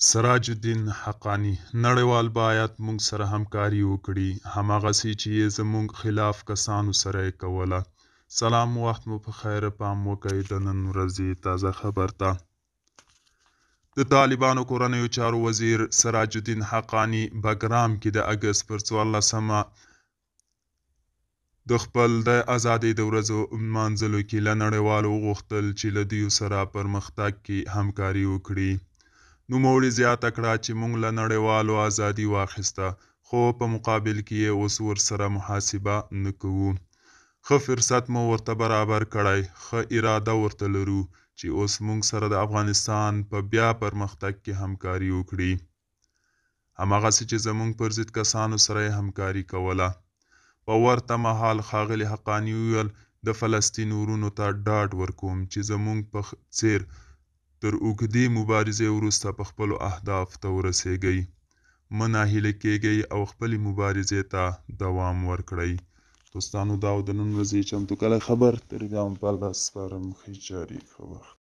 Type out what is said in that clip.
سراج الدین حقانی: نړیوال باید موږ سره همکاري وکړي، هماغسې چې یې زموږ خلاف کسانو سره یې کوله. سلام، وخت مو په خیر، پام وکړئ د نن ورځې تازه خبر ته. د طالبانو کورنیو چارو وزیر سراج الدین حقانی بګرام کې د اګست پر 14مه د خپل د ازادۍ د ورځو نمانځلو کې له نړیوالو وغوښتل چې له دوی سره پرمختګ کې همکاري وکړي. نوموړي زیاته کړه چې موږ له نړیوالو ازادي واخیسته، خو په مقابل کې یې اوس ورسره محاسبه نه کوو. ښه فرصت مو ورته برابر کړی، ښه اراده ورته لرو چې اوس موږ سره د افغانستان په بیا پرمختګ کې همکاري وکړي، هماغسې چې زموږ پر ضد کسانو سره یې همکاري کوله. په ورته مهال ښاغلي حقاني وویل: د فلسطین ورونو ته ډاډ ورکوم چې زموږ په څیر تر اوږدې مبارزې وروسته په خپلو اهدافو ته ورسیږئ. مه ناهیلي کیږئ او خپلې مبارزې ته دوام ورکړئ. دوستانو، دا و د نن ورځې چمتو کلی خبر. تر بیا هم په الله سپارم. ښه جاري ښه وخت.